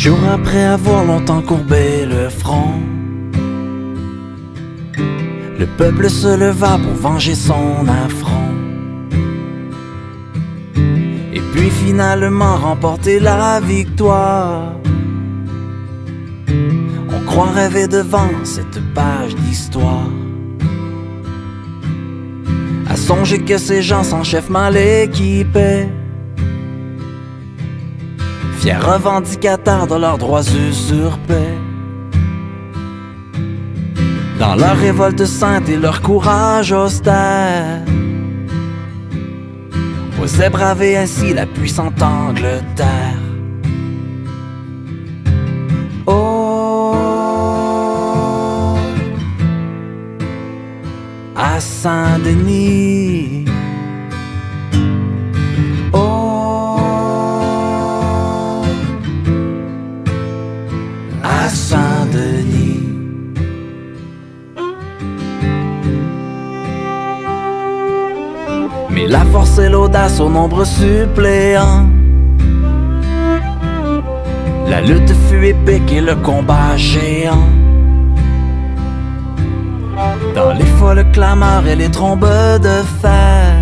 Jour après avoir longtemps courbé le front, le peuple se leva pour venger son affront, et puis finalement remporter la victoire. On croit rêver devant cette page d'histoire, à songer que ces gens sont chefs mal équipés, fiers revendicateurs de leurs droits usurpés. Dans leur révolte sainte et leur courage austère, osaient braver ainsi la puissante Angleterre. Oh, à Saint-Denis, oh, à Saint-Denis. Mais la force et l'audace au nombre suppléant, la lutte fut épique et le combat géant. Dans les folles clameurs et les trombes de fer,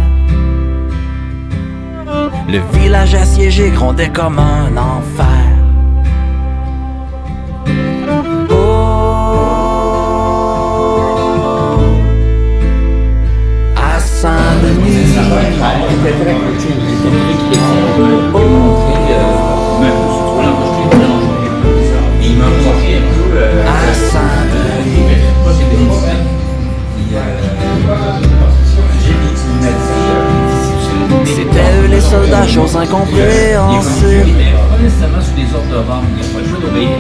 le village assiégé grondait comme un enfer. Oh, à Saint-Denis. C'était eux les soldats, chose incompréhensible,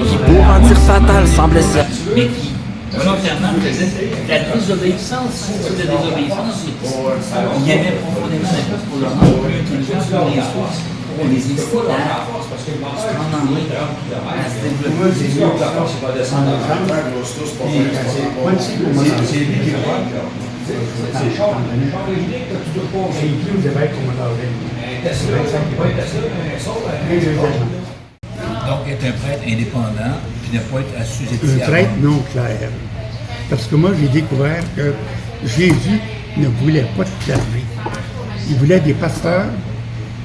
qui pour un tir fatal semblaient se... Mais qui volontairement faisait la désobéissance, de désobéissance. Il y avait profondément la place pour le rendre intelligent sur les sources, pour les inciter à se prendre en main, à se développer. Donc, être un prêtre indépendant, puis ne pas être assujetti un prêtre non clair. Parce que moi, j'ai découvert que Jésus ne voulait pas de clergé. Il voulait des pasteurs,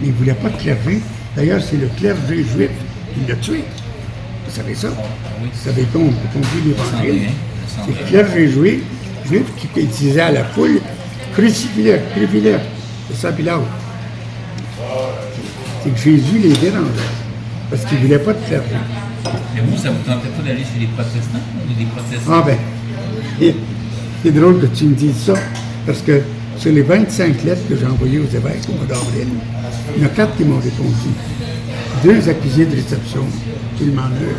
mais il ne voulait pas de clergé. D'ailleurs, c'est le clergé juif qui l'a tué. Vous savez ça? Vous savez qu'on dit l'Évangile. C'est le clergé juif qui disait à la foule, crucifie-le, crucifie-le. C'est ça, Pilate. C'est que Jésus les dérangeait, parce qu'il ne voulait pas de clergé. Mais vous, ça ne vous tentait pas d'aller chez les protestants ou des protestants? Ah ben, c'est drôle que tu me dises ça, parce que sur les 25 lettres que j'ai envoyées aux évêques au mois d'avril, il y en a 4 qui m'ont répondu. 2 accusés de réception, tellement deux.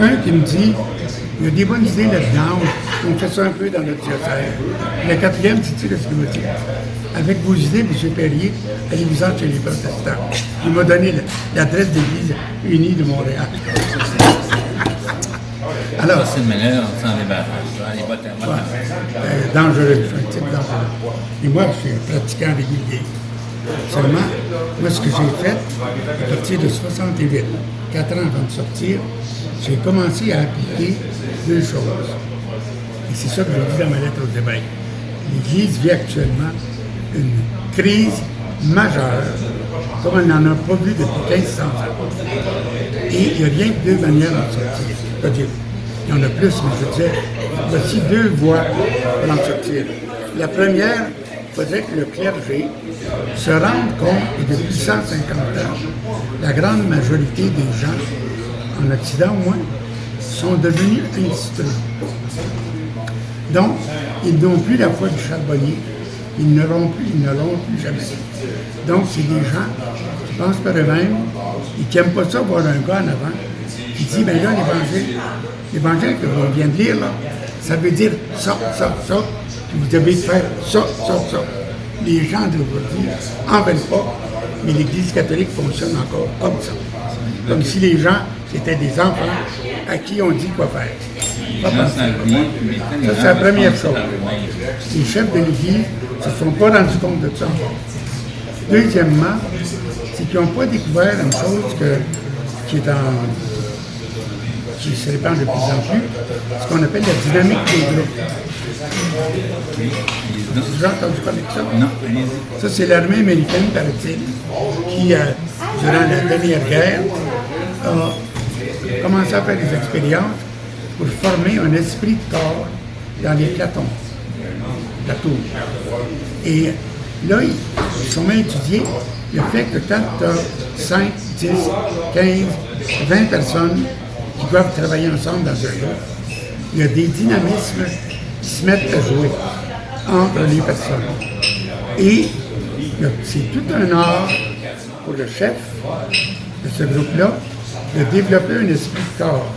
Un qui me dit, il y a des bonnes idées là-dedans, on fait ça un peu dans notre diocèse. Le 4e, sais-tu ce qu'il m'a dit? Avec vos idées, M. Perrier, allez-vous-en chez les protestants. Il m'a donné l'adresse de l'Église unie de Montréal. Alors, c'est le malheur, sans débarras. Dangereux, je suis un type dangereux. Et moi, je suis un pratiquant régulier. Seulement, moi, ce que j'ai fait, à partir de 68, 4 ans avant de sortir, j'ai commencé à appliquer 2 choses. Et c'est ça que je dis dans ma lettre aux évêques. L'Église vit actuellement une crise majeure, comme elle n'en a pas vu depuis 1500 ans. Et il n'y a rien que 2 manières d'en sortir. C'est-à-dire, il y en a plus, mais je disais, voici 2 voies pour en sortir. La première, il faudrait que le clergé se rende compte que depuis 150 ans, la grande majorité des gens, en Occident au moins, sont devenus instruits. Donc, ils n'ont plus la foi du charbonnier, ils ne l'ont plus jamais. Donc, c'est des gens qui pensent par eux-mêmes et qui n'aiment pas ça voir un gars en avant qui dit, bien là, l'évangile que l'on vient de lire, là, ça veut dire ça, puis vous devez faire ça. Les gens d'aujourd'hui n'en veulent pas, mais l'Église catholique fonctionne encore comme ça. Comme si les gens étaient des enfants à qui on dit quoi faire. Ça, c'est la première chose. Les chefs de l'Église ne se sont pas rendus compte de ça. Deuxièmement, c'est qu'ils n'ont pas découvert une chose qui est qui se répand de plus en plus, ce qu'on appelle la dynamique des groupes. Vous avez entendu parler de ça? Non, allez-y. Ça, c'est l'armée américaine, paraît-il, qui, durant la dernière guerre, a commencé à faire des expériences pour former un esprit de corps dans les platons. Et là, ils ont étudié le fait que quand tu as 5, 10, 15, 20 personnes qui doivent travailler ensemble dans un groupe, il y a des dynamismes qui se mettent à jouer entre les personnes. Et c'est tout un art pour le chef de ce groupe-là de développer un esprit de corps.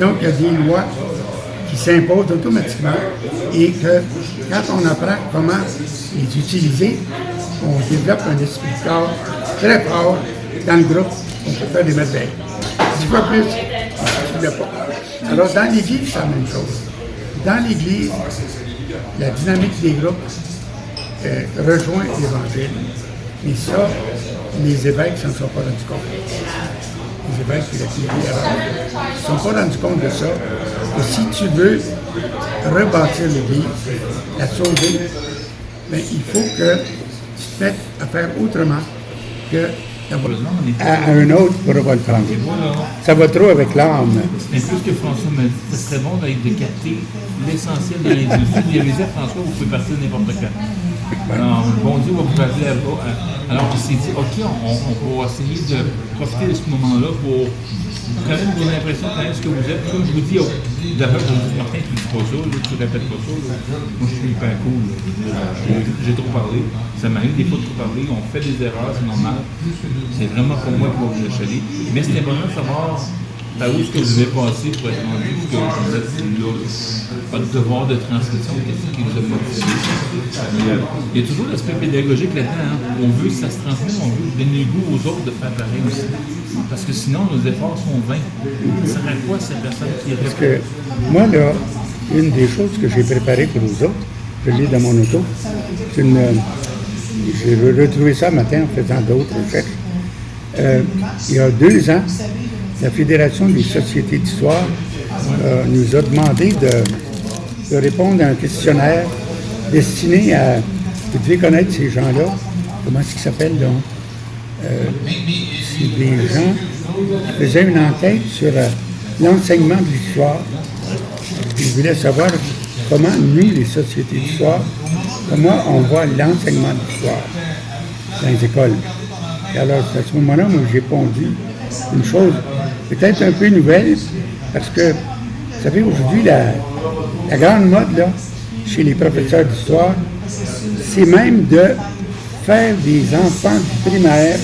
Donc, il y a des lois qui s'imposent automatiquement et que quand on apprend comment les utiliser, on développe un esprit de corps très fort dans le groupe. On peut faire des merveilles. 10 fois plus, tu ne l'as pas. Alors, dans l'Église, c'est la même chose. Dans l'Église, la dynamique des groupes rejoint l'Évangile. Mais ça, les évêques ne s'en sont pas rendus compte. Les évêques et la Clé ne se sont pas rendus compte de ça. Et si tu veux rebâtir l'Église, la sauver, bien, il faut que tu te mettes à faire autrement que à un autre pour pas le prendre. Ça va trop avec l'âme. Mais plus que François m'a dit, ce serait bon de capter l'essentiel de l'individu. Il disait, François, vous pouvez partir n'importe quand. Alors, le bon Dieu va vous appeler à... Alors, on s'est dit, OK, on va essayer de profiter de ce moment-là pour quand même vous l'impression quand même ce que vous êtes. Comme je vous dis, d'abord, vous dites, Martin, tu ne dis pas ça, tu ne répètes pas ça. Moi, je suis hyper cool. J'ai trop parlé. Ça m'arrive des fois de trop parler. On fait des erreurs, c'est normal. C'est vraiment pour moi qui va vous achaler. Mais c'est important de savoir par où est-ce que vous avez passé pour être rendu, ce que vous êtes là. Votre devoir de transmission, qu'est-ce qui vous a motivé. Il y a toujours l'aspect pédagogique là-dedans. Hein. On veut que ça se transmette, on veut donner le goût aux autres de faire pareil aussi. Parce que sinon, nos efforts sont vains. Ça sert à quoi cette personne qui est... Parce que moi, là, une des choses que j'ai préparées pour vous autres, je l'ai dans mon auto, c'est une... J'ai retrouvé ça ce matin en faisant d'autres recherches. Il y a 2 ans, la Fédération des sociétés d'histoire nous a demandé de répondre à un questionnaire destiné à... Vous devez connaître ces gens-là. Comment est-ce qu'ils s'appellent, donc? C'est des gens qui faisaient une enquête sur l'enseignement de l'histoire. Ils voulaient savoir comment nous, les sociétés d'histoire, comment on voit l'enseignement de l'histoire dans les écoles. Et alors, c'est à ce moment-là, moi, j'ai pondu une chose peut-être un peu nouvelle, parce que, vous savez, aujourd'hui, la grande mode, là, chez les professeurs d'histoire, c'est même de faire des enfants du primaire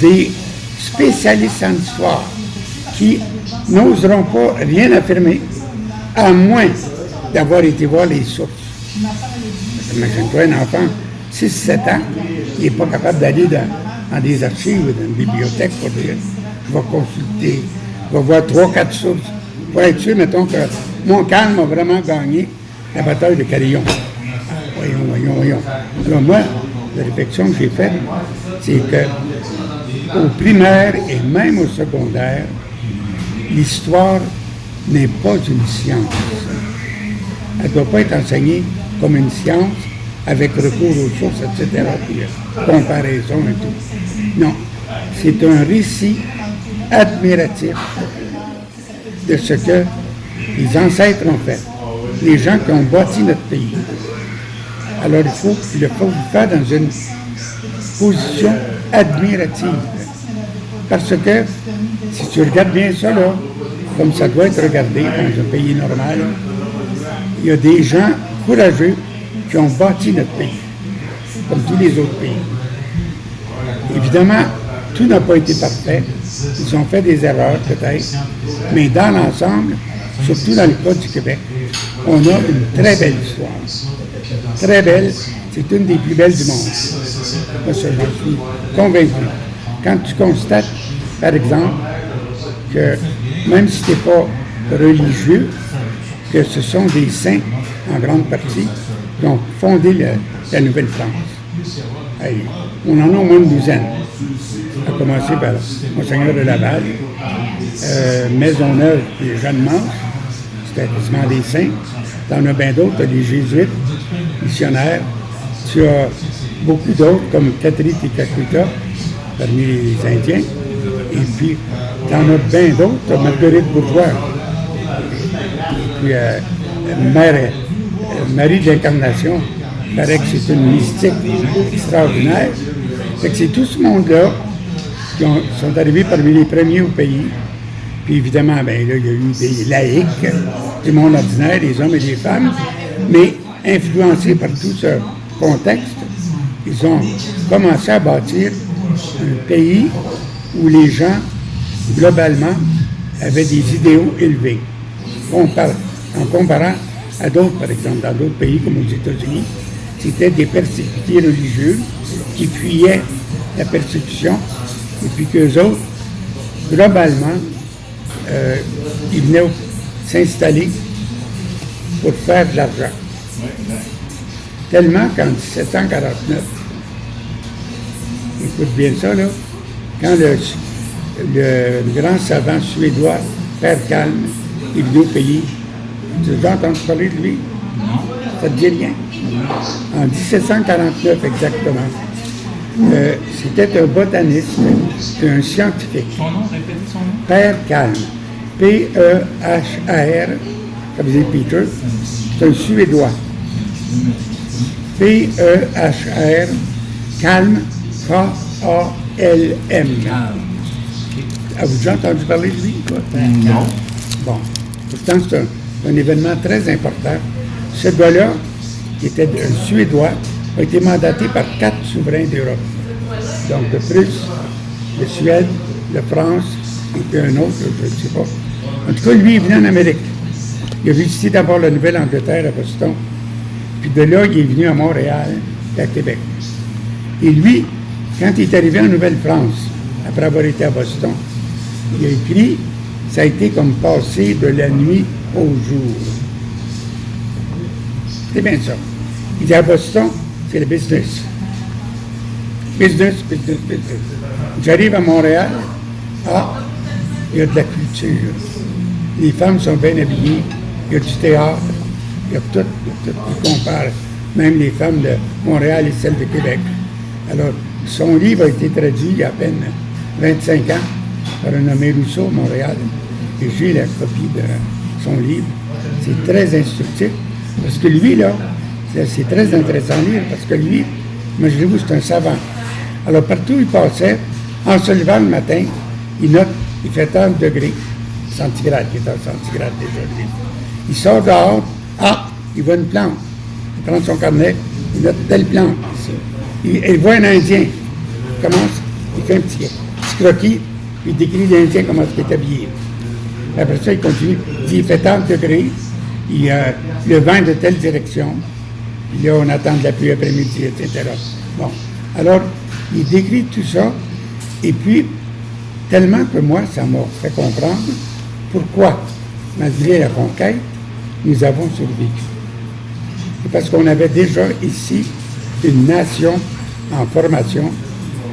des spécialistes en histoire qui n'oseront pas rien affirmer, à moins d'avoir été voir les sources. Imagine-toi un enfant, 6-7 ans, il n'est pas capable d'aller dans des archives, dans une bibliothèque pour dire, je vais consulter, je vais voir 3-4 sources, pour être sûr, mettons, que Montcalm a vraiment gagné la bataille de Carillon. Voyons. Alors moi, la réflexion que j'ai faite, c'est que au primaire et même au secondaire, l'histoire n'est pas une science. Elle ne doit pas être enseignée comme une science avec recours aux sources, etc., puis comparaison et tout. Non, c'est un récit admiratif de ce que les ancêtres ont fait, les gens qui ont bâti notre pays. Alors il faut le faire dans une position admirative. Parce que, si tu regardes bien ça, là, comme ça doit être regardé dans un pays normal, il y a des gens courageux qui ont bâti notre pays, comme tous les autres pays. Évidemment, tout n'a pas été parfait. Ils ont fait des erreurs, peut-être, mais dans l'ensemble, surtout dans le cas du Québec, on a une très belle histoire. Très belle, c'est une des plus belles du monde. Moi, ça, j'en suis convaincu. Quand tu constates, par exemple, que même si tu n'es pas religieux, que ce sont des saints, en grande partie, qui ont fondé la Nouvelle-France. Hey, on en a au moins une douzaine, à commencer par Monseigneur de Laval, Maisonneuve et Jeanne-Manche, c'était quasiment des saints. T'en as bien d'autres, tu as des jésuites, missionnaires. Tu as beaucoup d'autres, comme Catherine Tekakwitha, parmi les Indiens. Et puis, tu en as bien d'autres, tu as Marguerite Bourgeois. Et puis, Marie de l'Incarnation, il paraît que c'est une mystique extraordinaire. Fait que c'est tout ce monde-là qui sont arrivés parmi les premiers au pays. Puis évidemment, ben là, il y a eu des laïcs, du monde ordinaire, des hommes et des femmes, mais influencés par tout ce contexte, ils ont commencé à bâtir un pays où les gens, globalement, avaient des idéaux élevés. En comparant à d'autres, par exemple, dans d'autres pays comme aux États-Unis, c'était des persécutés religieux qui fuyaient la persécution, et puis qu'eux autres, globalement, ils venaient s'installer pour faire de l'argent. Tellement qu'en 1749, écoute bien ça, là, quand le grand savant suédois, Père Kalm, est venu au pays, tu as déjà entendu parler de lui? Non. Ça ne te dit rien? En 1749 exactement, c'était un botaniste, un scientifique. Son nom, répétez son nom. Père Kalm. P-E-H-A-R, ça veut dire Peter, c'est un Suédois. P-E-H-A-R, Kalm, K-A-L-M. Avez-vous déjà entendu parler de lui, quoi? Non. Bon, pourtant, c'est un événement très important. Ce gars-là, qui était un Suédois, a été mandaté par 4 souverains d'Europe. Donc, de Prusse, de Suède, de France, et puis un autre, je ne sais pas. En tout cas, lui, il venait en Amérique. Il a visité d'abord la Nouvelle-Angleterre à Boston. Puis de là, il est venu à Montréal et à Québec. Et lui, quand il est arrivé en Nouvelle-France, après avoir été à Boston, il a écrit « Ça a été comme passer de la nuit au jour ». C'est bien ça. Il dit à Boston, c'est le business. Business, business, business. J'arrive à Montréal, il y a de la culture. Les femmes sont bien habillées, il y a du théâtre, il y a tout. Il compare même les femmes de Montréal et celles de Québec. Alors, son livre a été traduit il y a à peine 25 ans par un nommé Rousseau, Montréal. Et j'ai la copie de son livre. C'est très instructif, parce que lui, là, c'est très intéressant à lire, parce que lui, imaginez-vous, c'est un savant. Alors, partout où il passait, en se levant le matin, il note, il fait 30 degrés centigrades, qui est en centigrades déjà. Il sort dehors, il voit une plante. Il prend son carnet, il note telle plante ici. Il voit un Indien. Il commence, il fait un petit croquis, il décrit l'Indien comment il est habillé. Après ça, il continue, il dit, il fait 30 degrés, il y a le vent de telle direction, puis là, on attend de la pluie après-midi, etc. Bon, alors, il décrit tout ça, et puis, tellement que moi, ça m'a fait comprendre pourquoi, malgré la conquête, nous avons survécu. C'est parce qu'on avait déjà ici une nation en formation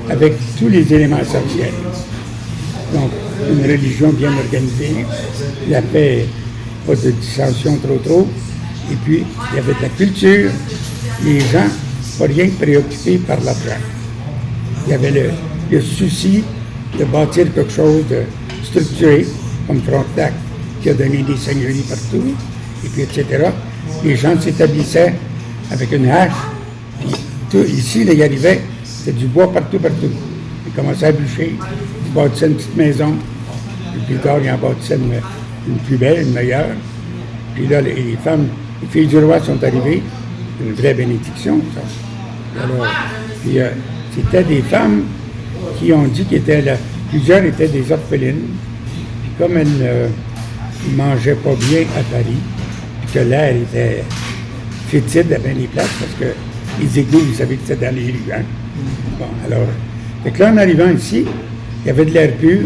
avec tous les éléments essentiels. Donc, une religion bien organisée, la paix, pas de dissension trop, et puis il y avait de la culture, les gens, pas rien que préoccupés par l'argent. Il y avait le souci de bâtir quelque chose de structuré, comme Frontenac, qui a donné des seigneuries partout, et puis etc. Les gens s'établissaient avec une hache, puis tout, ici, là, il arrivait, c'était du bois partout. Ils commençaient à bûcher, ils bâtissaient une petite maison, puis plus tard, ils en bâtissaient une plus belle, une meilleure. Puis là, les femmes, les filles du roi sont arrivées, une vraie bénédiction, ça. Alors, puis, c'était des femmes qui ont dit plusieurs étaient des orphelines, puis comme elles ne mangeaient pas bien à Paris, puis que l'air était fétide à bien des places, parce que les égouts, vous savez que c'était dans les rues, hein? Bon, alors, fait que là, en arrivant ici, il y avait de l'air pur,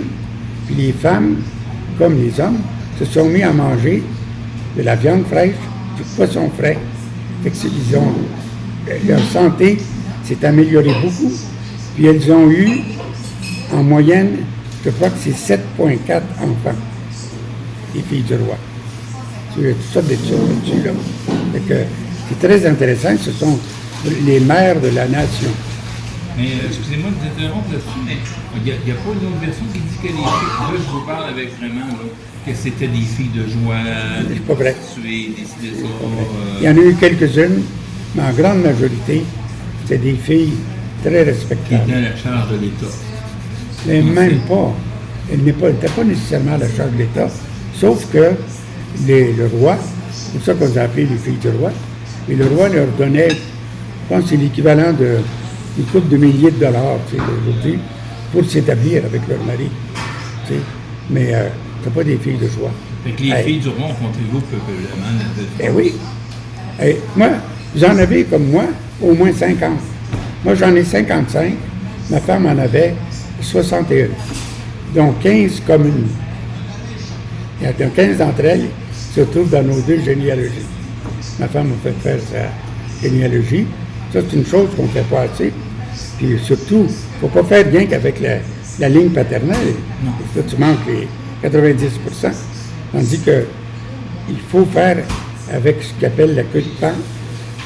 puis les femmes, comme les hommes, se sont mis à manger de la viande fraîche, du poisson frais. Fait que leur santé s'est améliorée beaucoup, puis elles ont eu, en moyenne, je crois que c'est 7,4 enfants, les filles du roi. Il y a toutes sortes d'études là-dessus, là. Fait que c'est très intéressant, ce sont les mères de la nation. Mais excusez-moi de vous interrompre là-dessus, mais il n'y a pas une autre version qui dit que les filles, là je vous parle avec vraiment, là, que c'était des filles de joie, des C'est pas vrai. prostituées, des ci, des ça. Il y en a eu quelques-unes, mais en grande majorité, c'était des filles très Qui respectables. étaient à la charge de l'État. Mais même pas. Elle n'était pas nécessairement à la charge de l'État, sauf que le roi, c'est pour ça qu'on les a appelées les filles du roi, et le roi leur donnait, je pense que c'est l'équivalent d'une couple de milliers de dollars aujourd'hui, pour s'établir avec leur mari. Tu sais. Mais c'est pas des filles de joie. Fait que les Hey. filles du roi ont contribué peuplement. Ben oui. Hey, moi, j'en avais comme moi au moins 50. Moi, j'en ai 55. Ma femme en avait 61. Donc 15 communes. Il y a 15 d'entre elles se trouvent dans nos 2 généalogies. Ma femme m'a fait faire sa généalogie. Ça, c'est une chose qu'on ne fait pas assez. Puis surtout, il ne faut pas faire rien qu'avec la ligne paternelle. Non. Là, tu manques les 90 %. Tandis que il faut faire avec ce qu'on appelle la queue de pan.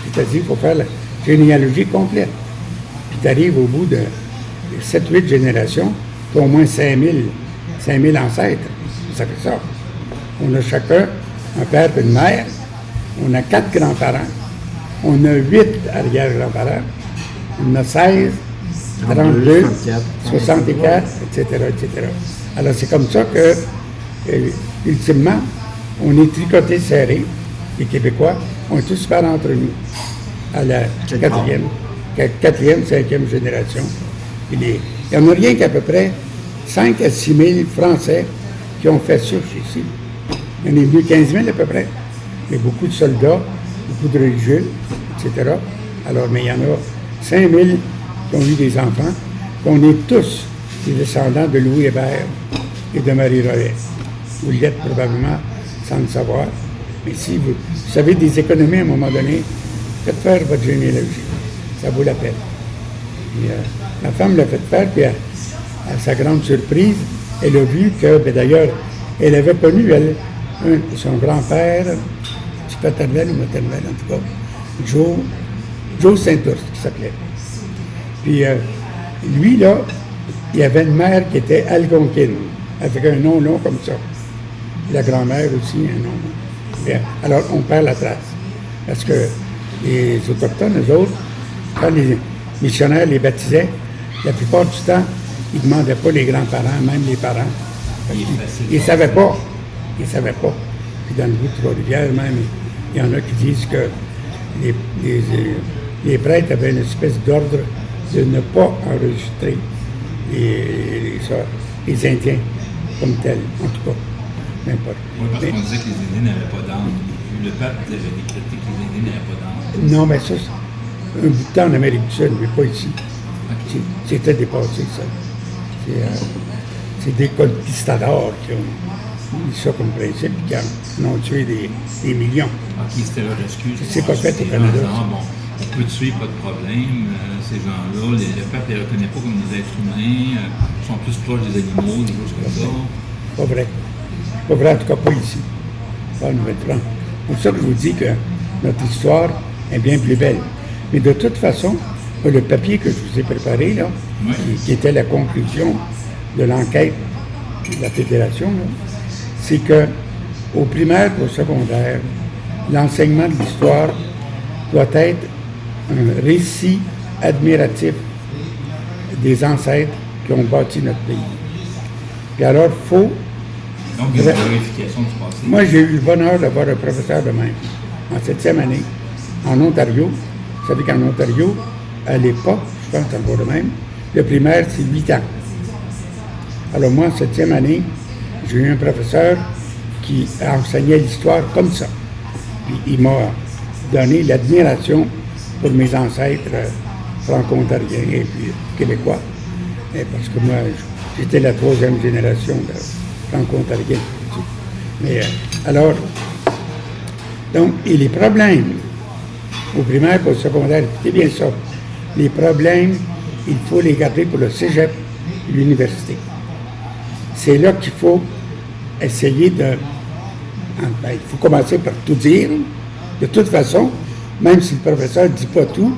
C'est-à-dire qu'il faut faire la généalogie complète. Puis tu arrives au bout de 7-8 générations, tu as au moins 5000 ancêtres. Ça fait ça. On a chacun un père et une mère. On a 4 grands-parents. On a 8 arrière-grands-parents. On a 16, 32, 64, etc., etc. Alors, c'est comme ça que, ultimement, on est tricotés serrés. Les Québécois, on est tous parents entre nous. À la quatrième, 5e génération. Il n'y en a rien qu'à peu près 5 à 6 000 Français qui ont fait souche ici. Il y en a venu 15 000 à peu près. Mais beaucoup de soldats, beaucoup de religieux, etc. Alors, mais il y en a 5 000 qui ont eu des enfants. On est tous des descendants de Louis Hébert et de Marie Rollet. Vous l'êtes probablement sans le savoir. Mais si vous savez des économies à un moment donné, faites faire votre généalogie. Ça vaut la peine. Et, ma femme l'a fait faire, puis à sa grande surprise, elle a vu que, ben d'ailleurs, elle avait connu, elle, son grand-père, petit paternel ou maternel en tout cas, Joe Saint-Ours, qui s'appelait. Puis lui, là, il avait une mère qui était algonquine, avec un nom long comme ça. La grand-mère aussi, un nom. Bien, alors, on perd la trace. Parce que les Autochtones, eux autres, quand les missionnaires les baptisaient, la plupart du temps, ils ne demandaient pas les grands-parents, même les parents. Ils ne savaient pas. Ils ne savaient pas. Puis dans le bout de Trois-Rivières, même, il y en a qui disent que les prêtres avaient une espèce d'ordre de ne pas enregistrer les Indiens comme tels, en tout cas. N'importe. Oui, parce qu'on disait que les Indiens n'avaient pas d'âme. Le pape avait décrété que les Indiens n'avaient pas d'âme. Non, mais ça, c'est un bout de temps en Amérique du Sud, mais pas ici. Okay. C'était dépassé, ça. C'est des conquistadors qui ont mis ça comme principe et qui en ont tué des millions. OK, c'était leur excuse. C'est pas fait au Canada. Bon, on peut tuer, pas de problème. Ces gens-là, le peuple ne les reconnaît pas comme des êtres humains. Ils sont plus proches des animaux, des choses comme ça. Pas vrai. Pas vrai, en tout cas pas ici. Pas en Nouvelle-France. C'est pour ça que je vous dis que notre histoire est bien plus belle. Mais de toute façon, le papier que je vous ai préparé, là, oui. qui était la conclusion de l'enquête de la Fédération, c'est que au primaire et au secondaire, l'enseignement de l'histoire doit être un récit admiratif des ancêtres qui ont bâti notre pays. Puis alors, il faut... Donc, il y a une vérification du passé. Moi, j'ai eu le bonheur d'avoir un professeur de même, en 7e année, en Ontario. Vous savez qu'en Ontario, à l'époque, je pense encore de même, le primaire, c'est 8 ans. Alors moi, en 7e année, j'ai eu un professeur qui enseignait l'histoire comme ça. Puis il m'a donné l'admiration pour mes ancêtres franco-ontariens et puis québécois. Et parce que moi, j'étais la 3e génération de franco-ontariens. Mais alors, donc, et les problèmes au primaire et au secondaire, écoutez bien ça, les problèmes, il faut les garder pour le cégep et l'université. c'est là qu'il faut essayer de... il faut commencer par tout dire. De toute façon, même si le professeur ne dit pas tout,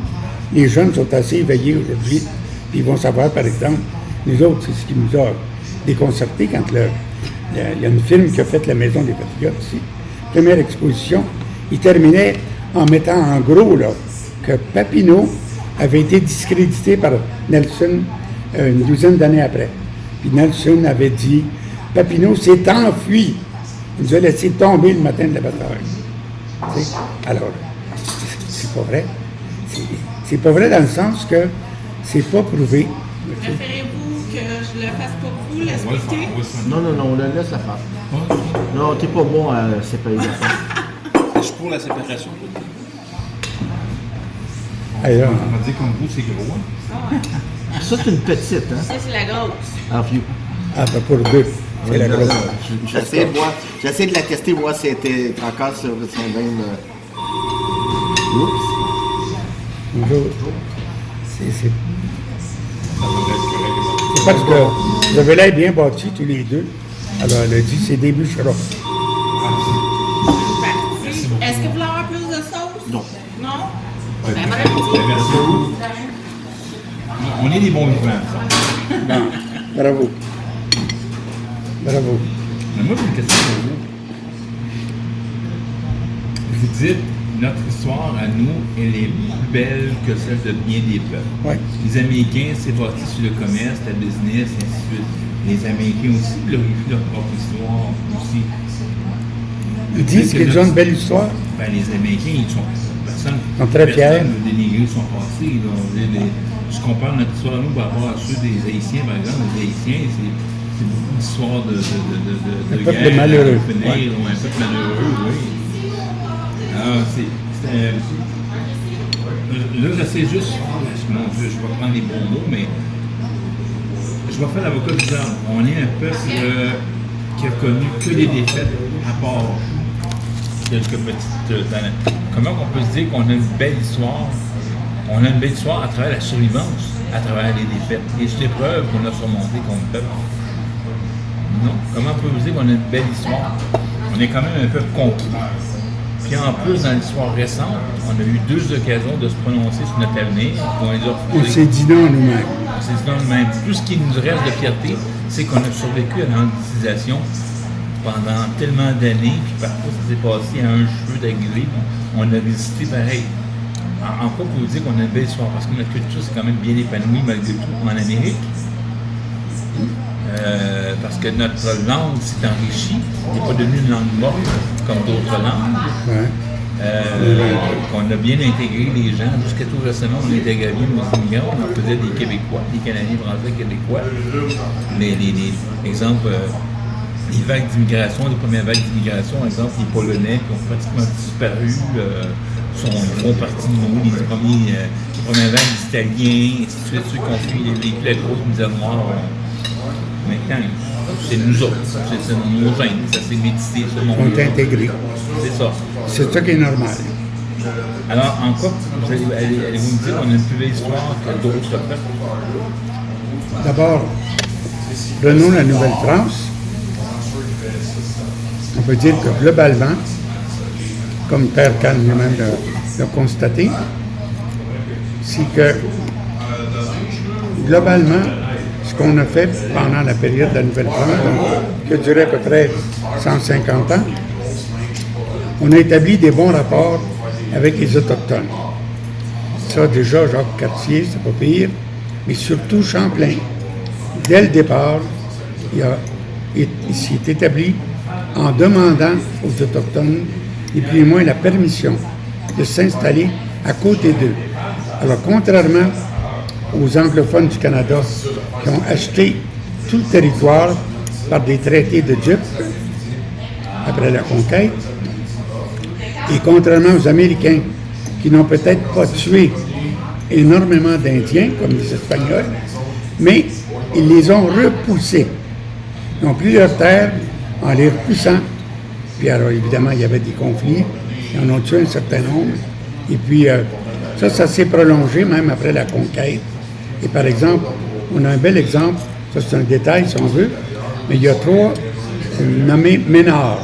les jeunes sont assez éveillés aujourd'hui, puis ils vont savoir, par exemple, nous autres, c'est ce qui nous a déconcertés quand il y a une film qui a fait La Maison des Patriotes ici. Première exposition, il terminait en mettant en gros là, que Papineau avait été discrédité par Nelson une douzaine d'années après. Puis Nelson avait dit, Papineau s'est enfui. Il nous a laissé tomber le matin de la bataille. Alors, c'est pas vrai. C'est pas vrai dans le sens que c'est pas prouvé. Préférez-vous que je le fasse pour vous, l'expliquer? Non, on le laisse la faire. Non, t'es pas bon à séparer la faire. Je suis pour la séparation. Alors, On m'a dit qu'en vous, c'est gros. Hein? Ça, c'est une petite, hein? Ça, c'est la grosse. En vieux. ben pour deux, c'est la grosse. J'essaie de la tester, voir si elle était encore sur son même... Oups. Bonjour. C'est parce que vous avez l'air bien bâtis tous les deux. Alors, elle a dit, c'est des bûcherons. Est-ce que vous voulez avoir plus de sauce? Non. Non? Ouais, Ben, bon appétit. merci beaucoup. On est des bons vivants. Bon, bravo. Bravo. Mais moi, j'ai une question pour vous. Vous dites, notre histoire à nous, elle est plus belle que celle de bien des peuples. Oui. Les Américains, c'est parti sur le commerce, la business, et ainsi de suite. Les Américains aussi glorifient leur propre histoire aussi. Ils disent qu'ils ont une belle histoire. Ben, les Américains, ils sont très fiers. Personne ne dénigrer son passé. Je compare notre histoire à nous par rapport à ceux des Haïtiens, par exemple. Les Haïtiens, c'est beaucoup d'histoires de peuple guerre, malheureux. Ouais. Ou un peuple malheureux, oui. Alors, là, j'essaie juste, mon Dieu, je vais prendre les bons mots, mais je vais faire l'avocat du diable. On est un peuple qui a connu que des défaites à part quelques petites planètes. Comment on peut se dire qu'on a une belle histoire? On a une belle histoire à travers la survivance, à travers les défaites, les épreuves qu'on a surmontées comme peuple. Non. Comment on peut vous dire qu'on a une belle histoire? On est quand même un peuple conquis. Puis en plus, dans l'histoire récente, on a eu 2 occasions de se prononcer sur notre avenir. On s'est dit non nous-mêmes. On s'est dit non nous-mêmes. Tout ce qui nous reste de fierté, c'est qu'on a survécu à l'anglicisation pendant tellement d'années, puis parfois ça s'est passé à un cheveu d'aiguille, on a résisté pareil. En quoi vous dire qu'on a une belle histoire? Parce que notre culture s'est quand même bien épanouie malgré tout en Amérique. Parce que notre langue s'est enrichie, n'est pas devenue une langue morte comme d'autres langues. Ouais. Qu'on a bien intégré les gens. Jusqu'à tout récemment, on intégrait bien nos immigrants, on en faisait des Québécois, des Canadiens, Français, Québécois. Mais exemple, les vagues d'immigration, les premières vagues d'immigration, par exemple, les Polonais qui ont pratiquement disparu, ils font partie de nous, les premières vagues d'Italiens, et ainsi de suite, ceux qui ont fui la grosse misère noire. Maintenant, c'est nous autres, c'est nos gènes, ça s'est métissé, ce monde. On est intégrés. C'est ça. C'est ça qui est normal. Alors, en quoi allez-vous me dire qu'on a une plus belle histoire que d'autres peuples? D'abord, prenons la Nouvelle-France. On peut dire que globalement, comme Père Kahn lui-même l'a constaté, c'est que globalement, ce qu'on a fait pendant la période de la Nouvelle-France, qui a duré à peu près 150 ans, on a établi des bons rapports avec les Autochtones. Ça, déjà, Jacques Cartier, c'est pas pire, mais surtout Champlain. Dès le départ, il s'est établi en demandant aux Autochtones, et plus ou moins la permission de s'installer à côté d'eux. Alors, contrairement aux anglophones du Canada qui ont acheté tout le territoire par des traités de dupe après la conquête, et contrairement aux Américains qui n'ont peut-être pas tué énormément d'Indiens, comme les Espagnols, mais ils les ont repoussés. Ils ont pris leurs terres en les repoussant. Puis alors, évidemment, il y avait des conflits. Ils en ont tué un certain nombre. Et puis, ça s'est prolongé même après la conquête. Et par exemple, on a un bel exemple, ça c'est un détail si on veut, Mais il y a 3 nommés Ménard.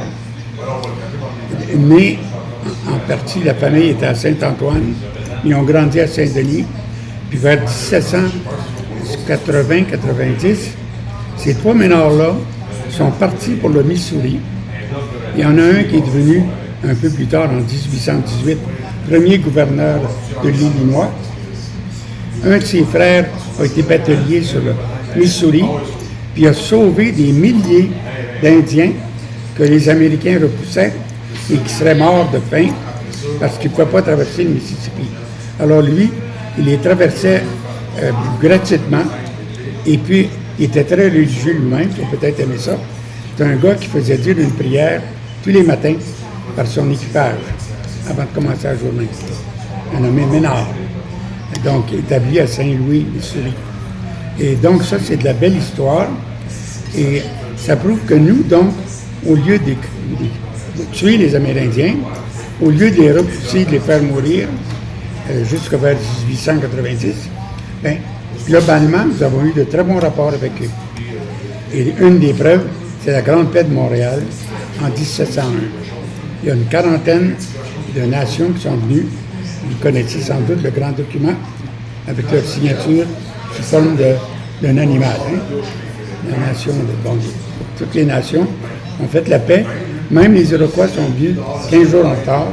Nés en partie, la famille était à Saint-Antoine. Ils ont grandi à Saint-Denis. Puis vers 1780-90, ces 3 Ménards-là sont partis pour le Missouri. Il y en a un qui est devenu, un peu plus tard, en 1818, premier gouverneur de l'Illinois. Un de ses frères a été batelier sur le Missouri, puis a sauvé des milliers d'Indiens que les Américains repoussaient et qui seraient morts de faim parce qu'ils ne pouvaient pas traverser le Mississippi. Alors lui, il les traversait gratuitement et puis il était très religieux lui-même, il a peut-être aimé ça. C'est un gars qui faisait dire une prière tous les matins par son équipage avant de commencer la journée. Un nommé Ménard, donc établi à Saint-Louis, Missouri. Et donc ça, c'est de la belle histoire. Et ça prouve que nous, donc, au lieu de tuer les Amérindiens, au lieu de les repousser, de les faire mourir jusqu'à vers 1890, bien, globalement, nous avons eu de très bons rapports avec eux. Et une des preuves, c'est la Grande Paix de Montréal en 1701. Il y a une quarantaine de nations qui sont venues. Vous connaissez sans doute le grand document avec leur signature sous forme d'un animal. Hein? La nation toutes les nations ont fait la paix. Même les Iroquois sont venus 15 jours en retard.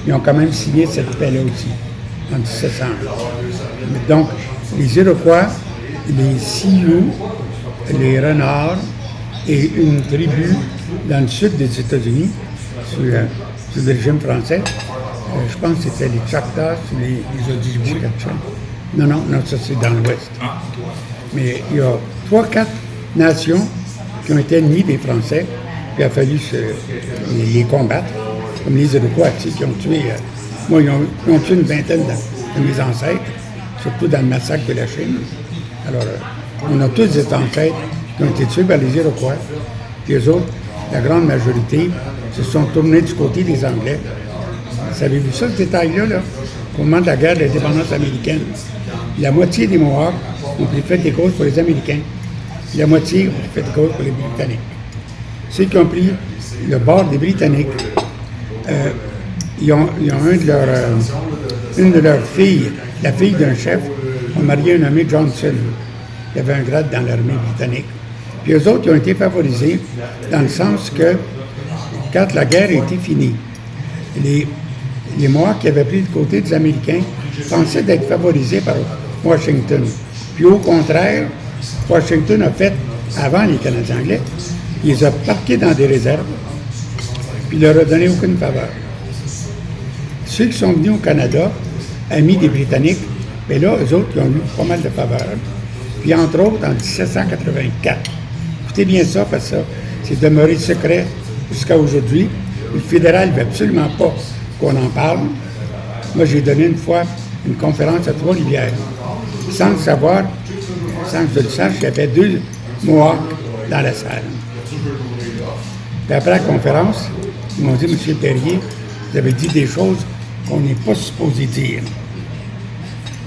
Ils ont quand même signé cette paix-là aussi, en 1701. Donc, les Iroquois, les Sioux, les Renards et une tribu dans le sud des États-Unis, sous le régime français, je pense que c'était les Choctaws, les Ojibwe. Non, ça c'est dans l'ouest. Mais il y a 3-4 nations qui ont été ennemies des Français, puis il a fallu les combattre, comme les Iroquois, qui ont tué, ils ont tué une vingtaine de mes ancêtres, surtout dans le massacre de la Chine. Alors, on a tous des ancêtres qui ont été tués par les Iroquois, puis eux autres, la grande majorité, se sont tournés du côté des Anglais. Savez-vous ça, ce détail-là, là? Au moment de la guerre de l'indépendance américaine, la moitié des Mohawks ont fait des causes pour les Américains. La moitié ont fait des causes pour les Britanniques. Ceux qui ont pris le bord des Britanniques, ils ont une de leurs filles, la fille d'un chef, a marié un nommé Johnson. Il avait un grade dans l'armée britannique. Puis eux autres, ils ont été favorisés dans le sens que, quand la guerre était finie, les Mohawks qui avaient pris le côté des Américains pensaient d'être favorisés par Washington. Puis au contraire, Washington a fait, avant les Canadiens anglais, il les a parqués dans des réserves, puis il leur a donné aucune faveur. Ceux qui sont venus au Canada, amis des Britanniques, mais là, eux autres, ils ont eu pas mal de faveurs. Puis entre autres, en 1784, écoutez bien ça, parce que ça, c'est demeuré secret jusqu'à aujourd'hui. Le fédéral ne veut absolument pas qu'on en parle. Moi, j'ai donné une fois une conférence à Trois-Rivières. Sans le savoir, sans que je le sache, il y avait 2 Mohawks dans la salle. Puis après la conférence, ils m'ont dit, M. Perrier, vous avez dit des choses qu'on n'est pas supposé dire.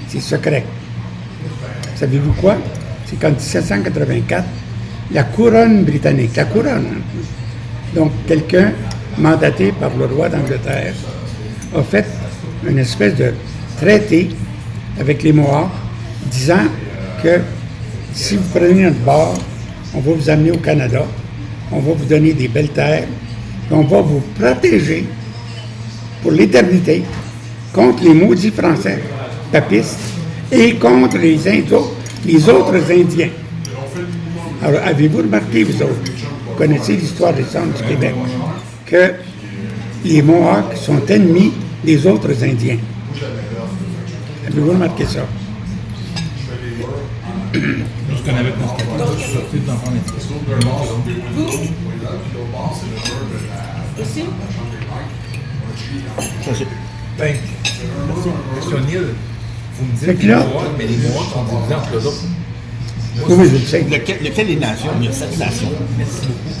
C'est secret. Savez-vous quoi? C'est qu'en 1784, la couronne britannique, donc quelqu'un mandaté par le roi d'Angleterre, a fait une espèce de traité avec les Mohawks, disant que si vous prenez notre bord, on va vous amener au Canada, on va vous donner des belles terres, on va vous protéger pour l'éternité contre les maudits Français papistes et contre les autres Indiens. Alors, avez-vous remarqué, vous autres, vous connaissez l'histoire récente du Québec, que les Mohawks sont ennemis des autres Indiens? Avez-vous remarqué ça? Parce qu'on avait constaté que je sortais dans mon esprit. Aussi? Ben, monsieur O'Neill, vous me dites Fait que là- les Mohawks, mais les Mohawks sont divisés entre eux autres. Oui, je le sais. Lequel des nations? Il y a 7 nations.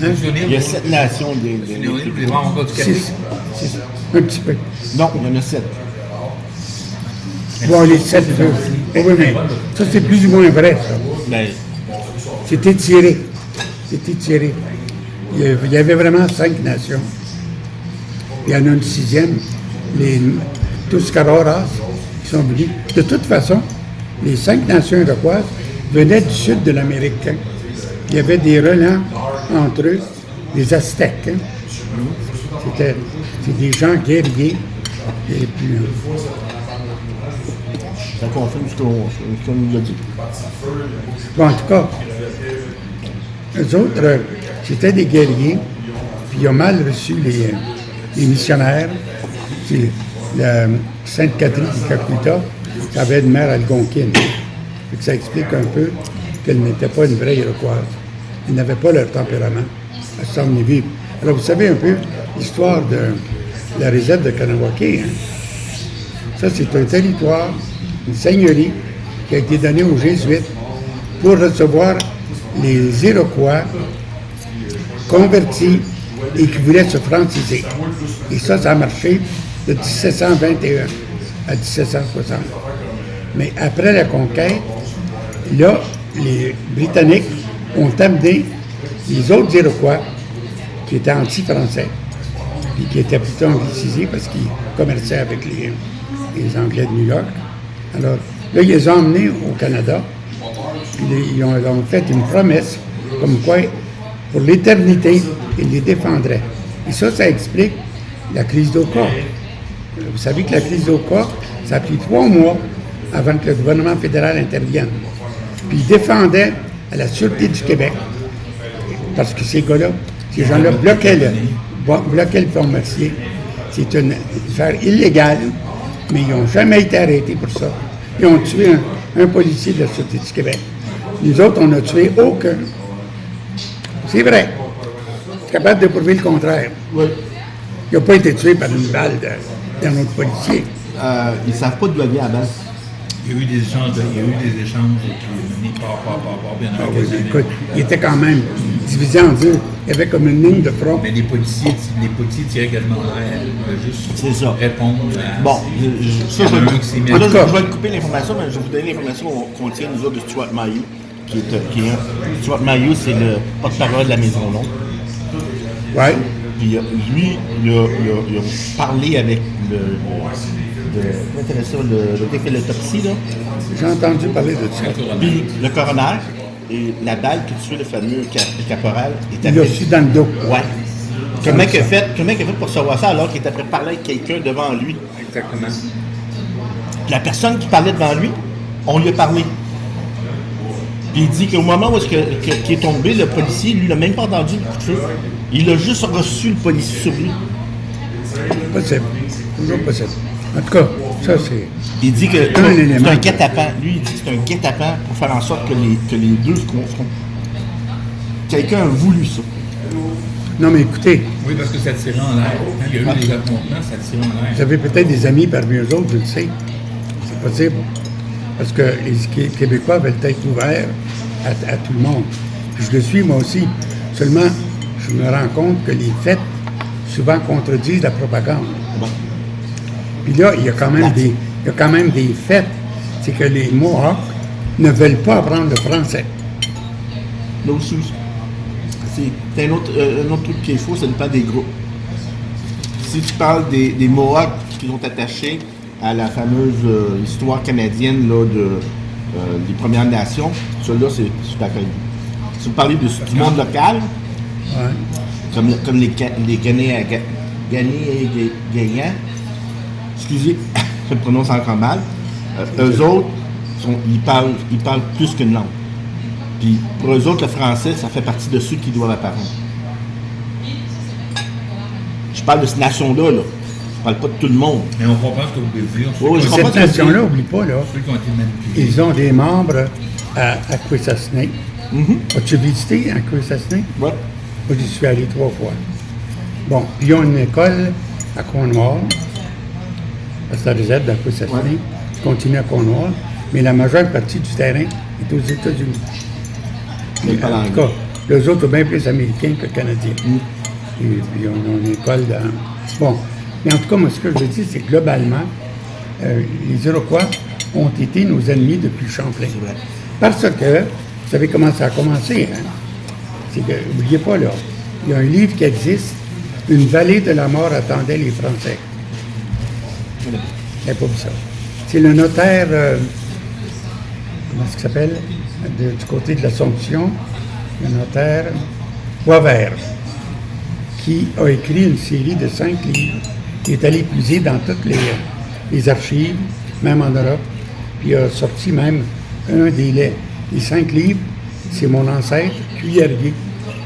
Monsieur Il y a O'Neill, 7 nations O'Neill, vous voulez voir encore du café? 6. Un petit peu. Non, il y en a 7. Bon, les 7, oui, mais ça, c'est plus ou moins vrai, ça. Ben, C'est étiré. c'était tiré. Il y avait vraiment 5 nations. Il y en a une 6e, les Tuscaroras, qui sont venus. De toute façon, les 5 nations iroquoises venaient du sud de l'Amérique. Il y avait des relents entre eux, les Aztèques. C'est des gens guerriers. Et puis, Ça confirme ce qu'on nous a dit. bon, en tout cas, eux autres, c'était des guerriers, puis ils ont mal reçu les missionnaires. C'est la Sainte Catherine de Calcutta qui avait une mère algonquine. Fait que ça explique un peu qu'elle n'était pas une vraie Iroquoise. Ils n'avaient pas leur tempérament à s'en vivre. Alors, vous savez un peu l'histoire de la réserve de Kahnawake. Hein? Ça, c'est un territoire, une seigneurie qui a été donnée aux Jésuites pour recevoir les Iroquois convertis et qui voulaient se franciser. Et ça a marché de 1721 à 1760. Mais après la conquête, là, les Britanniques ont amené les autres Iroquois qui étaient anti-français, puis qui étaient plutôt anglicisés parce qu'ils commerçaient avec les Anglais de New York. Alors, là, ils les ont emmenés au Canada, puis ils ont fait une promesse comme quoi, pour l'éternité, ils les défendraient. Et ça explique la crise d'Oka. Vous savez que la crise d'Oka, ça a pris 3 mois avant que le gouvernement fédéral intervienne. Puis ils défendaient à la Sûreté du Québec, parce que ces gens-là bloquaient le pont Mercier. C'est une affaire illégale, mais ils n'ont jamais été arrêtés pour ça. Ils ont tué un policier de la Sûreté du Québec. Nous autres, on n'a tué aucun. C'est vrai. Je suis capable de prouver le contraire. Oui. Il n'a pas été tué par une balle d'un autre policier. Ils ne savent pas d'où elle vient à la base. Il y a eu des échanges qui menaient bien Ah avant oui, quelques années. écoute, il était quand même divisé en deux. Il y avait comme une ligne de front. Mais les policiers tiraient également l'air, juste C'est ça. répondre à... Bon, ça, je vais En tout cas, te couper l'information, mais je vais vous donner l'information qu'on tient, nous autres, de Stuart Mayou. Stuart Mayou, c'est le porte-parole de la Maison Longue. Oui. Puis lui, il a parlé avec le gars qui fait l'autopsie, là. J'ai entendu parler de ça. Puis le coroner, et la balle qui tuait le fameux caporal est Il l'a su dans le dos. Ouais. Comment il a fait pour savoir ça alors qu'il était après parler avec quelqu'un devant lui? Exactement. Puis la personne qui parlait devant lui, on lui a parlé. Puis il dit qu'au moment où qu'il est tombé, le policier, lui, n'a même pas entendu le coup de feu. Il a juste reçu le policier sur lui. Possible. Toujours possible. En tout cas, ça, c'est... Il dit que un élément. c'est un guet-apens. Lui, il dit que c'est un guet-apens pour faire en sorte que les deux se confrontent. Quelqu'un a voulu ça. Non, mais écoutez, Oui, parce que ça tirait en l'air. Quand il y a eu des affrontements, ça tirait en vous l'air. avez peut-être des amis parmi eux autres, je le sais. C'est possible. Parce que les Québécois veulent être ouverts à tout le monde. Puis je le suis, moi aussi. Seulement, je me rends compte que les faits souvent contredisent la propagande. Bon. Puis là, il y a quand même des faits. C'est que les Mohawks ne veulent pas apprendre le français. Là aussi. C'est un autre truc qui est faux, ça dépend des groupes. Si tu parles des Mohawks qui sont attachés à la fameuse histoire canadienne là, des Premières Nations, ceux-là, c'est super connu. Si vous parlez du monde local, Ouais. comme les Ghanéens, excusez, je le prononce encore mal, eux autres, ils parlent plus qu'une langue. Puis pour eux autres, le français, ça fait partie de ceux qui doivent apprendre. Je parle de cette nation-là, là. Je parle pas de tout le monde. Mais on comprend ce que vous voulez dire. Oh, je comprends Cette ce que vous nation-là, dites. oublie pas, là, Ceux qui ont été manipulés. ils ont des membres à Quisasnay. As-tu visité à Quisasnay? Ouais. Moi, j'y suis allé 3 fois. Bon, puis ils ont une école à Cornwall, parce que la réserve d'Aquisasnay continue à Cornwall, mais la majeure partie du terrain est aux États-Unis. Mais pas En tout cas, les autres sont bien plus américains que canadiens. Et puis on a une école dans... Bon, mais en tout cas, moi, ce que je veux dire, c'est que globalement, les Iroquois ont été nos ennemis depuis Champlain. C'est vrai. Parce que, vous savez comment ça a commencé, hein? c'est que, n'oubliez pas, là, il y a un livre qui existe, Une vallée de la mort attendait les Français. Vous n'avez pas vu ça. C'est le notaire, comment est-ce qu'il s'appelle, du côté de l'Assomption, le notaire Boisvert, qui a écrit une série de 5 livres. Il est allé puiser dans toutes les archives, même en Europe, puis il a sorti même un des 5 livres, c'est mon ancêtre, Cuillerier,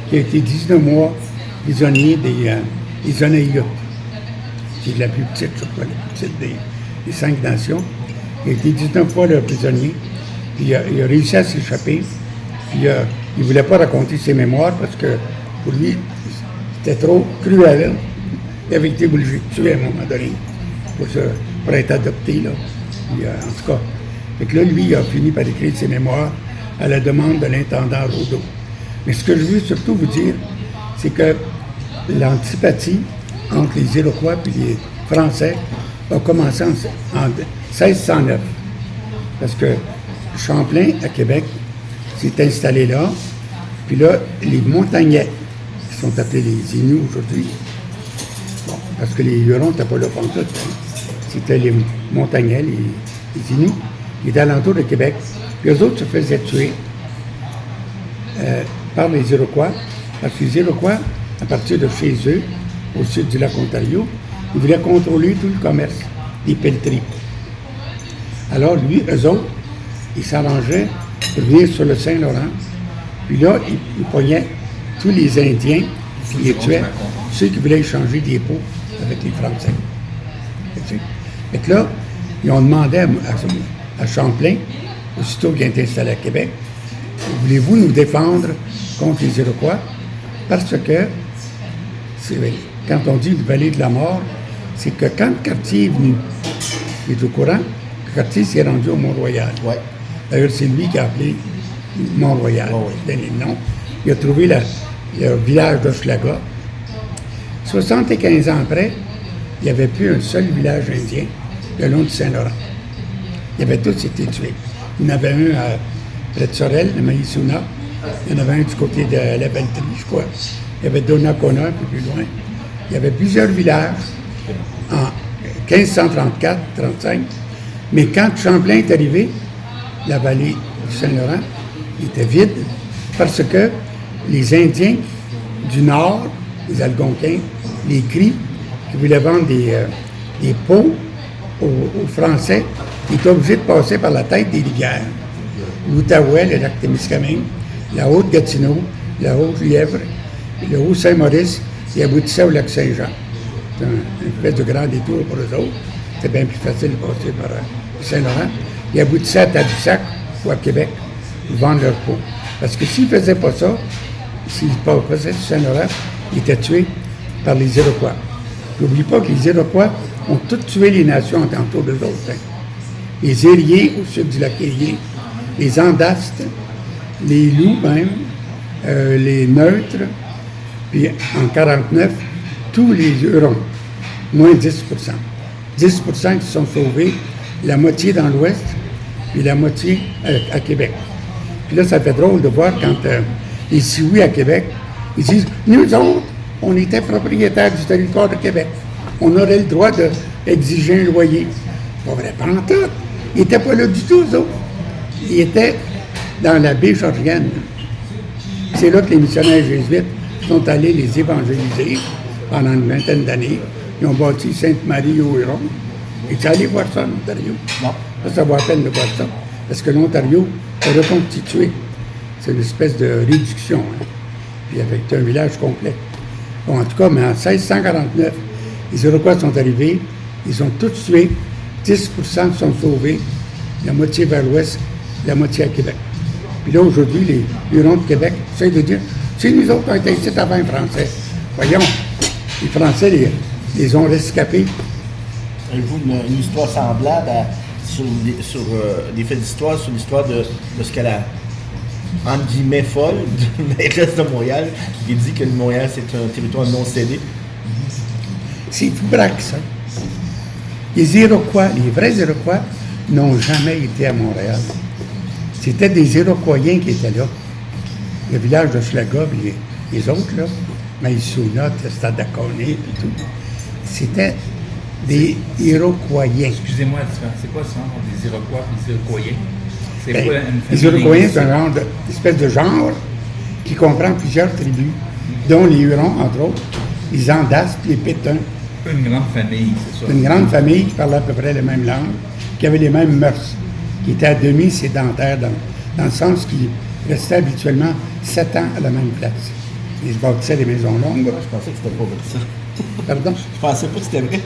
qui a été 19 mois prisonnier des Onéioutes, qui est la plus petite, je crois, la plus petite des 5 nations. Il a été 19 fois le prisonnier, puis il a réussi à s'échapper, puis il ne voulait pas raconter ses mémoires parce que pour lui, c'était trop cruel. Il avait été obligé de tuer à un moment donné pour être adopté, là. Puis, en tout cas, fait que là, lui, il a fini par écrire ses mémoires à la demande de l'intendant Raudot. Mais ce que je veux surtout vous dire, c'est que l'antipathie entre les Iroquois et les Français a commencé en 1609. Parce que Champlain, à Québec, s'est installé là. Puis là, les Montagnais, qui sont appelés les Inuits aujourd'hui, bon, parce que les Hurons n'étaient pas là pantoute, hein. C'était les Montagnais, les Inuits, qui étaient alentour de Québec. Puis eux autres se faisaient tuer par les Iroquois, parce que les Iroquois, à partir de chez eux, au sud du lac Ontario, ils voulaient contrôler tout le commerce des pelleteries. Alors lui, eux autres, ils s'arrangeaient pour venir sur le Saint-Laurent, puis là, ils pognaient tous les Indiens, puis ils les tuaient, ceux qui voulaient échanger des pots avec les Français. Fait que là, ils ont demandé à Champlain, aussitôt qu'il est installé à Québec, voulez-vous nous défendre contre les Iroquois? Parce que, quand on dit une vallée de la mort, c'est que quand Cartier est venu, il est au courant que Cartier s'est rendu au Mont-Royal. Ouais. D'ailleurs, c'est lui qui a appelé Mont-Royal, il a donné le nom. Il a trouvé le village d'Hochelaga. 75 ans après, il n'y avait plus un seul village indien le long du Saint-Laurent. Ils avaient tous été tués. Il y en avait un près de Sorel, de Maïsouna. Il y en avait un du côté de la Belleterie, je crois. Il y avait Donnacona, un peu plus loin. Il y avait plusieurs villages en 1534-35. Mais quand Champlain est arrivé, la vallée du Saint-Laurent était vide parce que les Indiens du Nord, les Algonquins, les Cris, qui voulaient vendre des pots aux Français, ils étaient obligés de passer par la tête des rivières. L'Outaouais, le lac Témiscamingue, la Haute-Gatineau, la Haute-Lièvre, le Haut-Saint-Maurice, et aboutissaient au lac Saint-Jean. C'était un espèce de grand détour pour eux autres. C'était bien plus facile de passer par le Saint-Laurent. Ils aboutissaient à Tadoussac ou à Québec pour vendre leurs pots. Parce que s'ils ne faisaient pas ça, s'ils passaient du Saint-Laurent, ils étaient tués par les Iroquois. N'oublie pas que les Iroquois ont tous tué les nations autour d'eux autres. Hein. Les Ériés au sud du lac Érié, les Andastes, les Loups même, les Neutres, puis en 1949, tous les Hurons, moins 10%. 10% qui se sont sauvés, la moitié dans l'Ouest, puis la moitié à Québec. Puis là, ça fait drôle de voir quand les Sioux à Québec, ils disent « Nous autres, on était propriétaires du territoire de Québec. On aurait le droit d'exiger un loyer. » Pas vrai, pas en tout. Ils n'étaient pas là du tout, eux autres. Ils étaient dans la baie Georgienne. C'est là que les missionnaires jésuites sont allés les évangéliser pendant une vingtaine d'années. Ils ont bâti Sainte-Marie aux Hurons. Et tu es allé voir ça en Ontario? Non. Ça vaut la peine de voir ça. Parce que l'Ontario est reconstitué. C'est une espèce de réduction. Hein. Puis avec un village complet. Bon, en tout cas, mais en 1649, les Iroquois sont arrivés. Ils ont tous tué. 10% sont sauvés. La moitié vers l'ouest, la moitié à Québec. Puis là, aujourd'hui, les Hurons de Québec essayent de dire « C'est nous autres qui ont été ici avant les Français. » Voyons, les Français les ont rescapés. Avez-vous une histoire semblable sur des faits d'histoire, sur l'histoire de ce qu'elle a, entre guillemets, folle, de la mairesse de Montréal, qui dit que Montréal, c'est un territoire non cédé? C'est tout braque, ça. Les Iroquois, les vrais Iroquois, n'ont jamais été à Montréal. C'était des Iroquoiens qui étaient là. le village de Schlaga, les autres, là, Maïsouna, Testadaconé, puis tout, c'était des Iroquois. Excusez-moi, c'est quoi ça, des Iroquois et des Iroquois? C'est Ben, quoi les Iroquois, c'est un espèce de genre qui comprend plusieurs tribus, dont les Hurons, entre autres, les Andas, les Pétuns. Une grande famille, c'est ça. Une grande famille qui parlait à peu près les mêmes langues, qui avait les mêmes mœurs, qui était à demi sédentaire dans le sens qu'ils restaient habituellement 7 ans à la même place. Ils se bâtissaient des maisons longues. Je pensais que c'était pas vrai ça. Pardon? Je pensais pas que c'était vrai.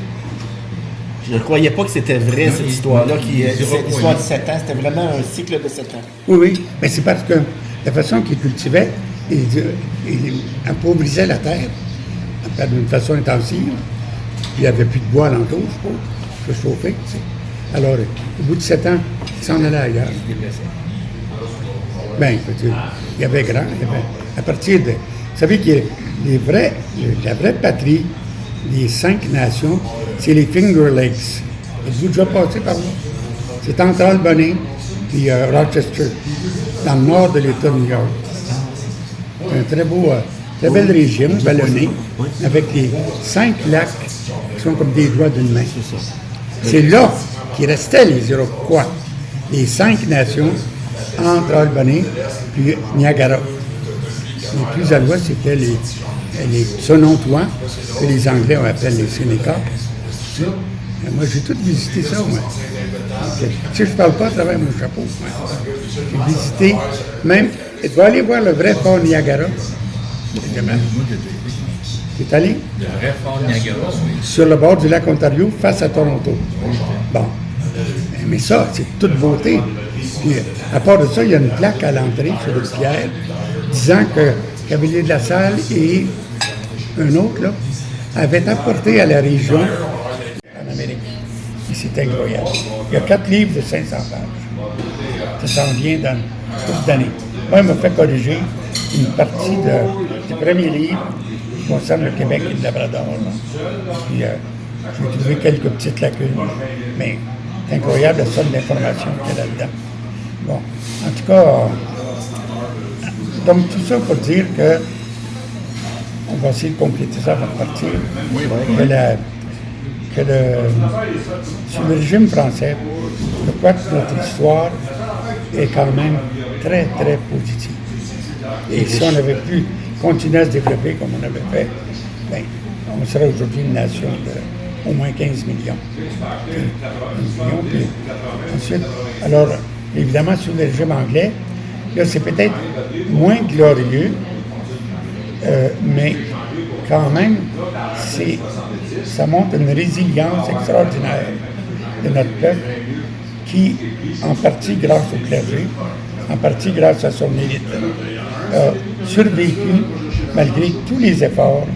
Je ne croyais pas que c'était vrai, cette histoire-là, cette histoire de 7 ans. C'était vraiment un cycle de 7 ans. Oui, oui. Mais c'est parce que la façon qu'ils cultivaient, ils appauvrissaient la terre d'une façon intensive. Puis il n'y avait plus de bois alentour, je suppose, pour se chauffer. Tu sais. Alors, au bout de 7 ans, ils s'en allaient ailleurs. Bien, il y avait grand. À partir de... Vous savez que la vraie patrie des 5 nations, c'est les Finger Lakes. Êtes-vous déjà passé par là? C'est entre Albany et Rochester, dans le nord de l'État de New York. C'est un très belle région, vallonnée, avec les 5 lacs qui sont comme des doigts d'une main. C'est là qu'il restait les Iroquois, les 5 nations entre Albany puis Niagara. Les plus à l'ouest, c'était les Sonontois, que les Anglais appellent les Sénécas. Moi, j'ai tout visité ça, moi. Tu sais, je ne parle pas à travers mon chapeau. Moi. J'ai visité, même, tu vas aller voir le vrai fort Niagara. Tu es allé? Le vrai fort Niagara, oui. Sur le bord du lac Ontario, face à Toronto. Bon. Mais ça, c'est toute beauté. Puis, à part de ça, il y a une plaque à l'entrée sur le pierre disant que Cavalier de la Salle et un autre, là, avaient apporté à la région en Amérique. Et c'est incroyable. Il y a 4 livres de 500 pages. Ça s'en vient dans toute l'année. Moi, il m'a fait corriger une partie du premier livre qui concerne le Québec et le Labrador. Puis, j'ai trouvé quelques petites lacunes. Mais c'est incroyable la somme d'informations qu'il y a là-dedans. Bon, en tout cas, donc tout ça pour dire que on va essayer de compléter ça avant de partir. Sous le régime français, je crois que notre histoire est quand même très, très positive. Et si on avait pu continuer à se développer comme on avait fait, bien, on serait aujourd'hui une nation de au moins 15 millions. Puis ensuite, alors, évidemment, sous le régime anglais, là, c'est peut-être moins glorieux, mais quand même, ça montre une résilience extraordinaire de notre peuple qui, en partie grâce au clergé, en partie grâce à son élite, a survécu malgré tous les efforts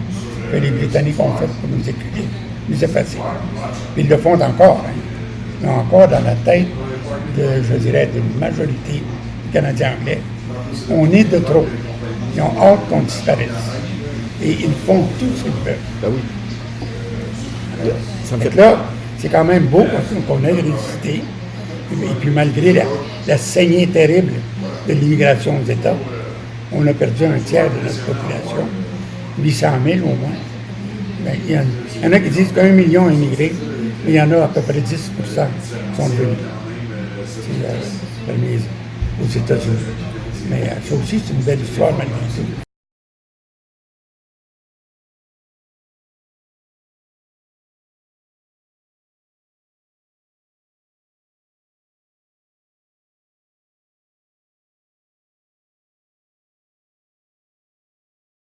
que les Britanniques ont fait pour nous effacer. Ils le font encore, hein, mais encore dans la tête je dirais, d'une majorité de Canadiens anglais. On est de trop. Ils ont hâte qu'on disparaisse. Et ils font tout ce qu'ils peuvent. Ben oui. Donc là, c'est quand même beau qu'on ait résisté. Et puis malgré la saignée terrible de l'immigration aux États, on a perdu un tiers de notre population, 800 000 au moins. Ben, il y en a qui disent qu'1 million a immigré, mais il y en a à peu près 10% qui sont venus. C'est permis aux États-Unis. Mais ça aussi, c'est une belle histoire malgré tout.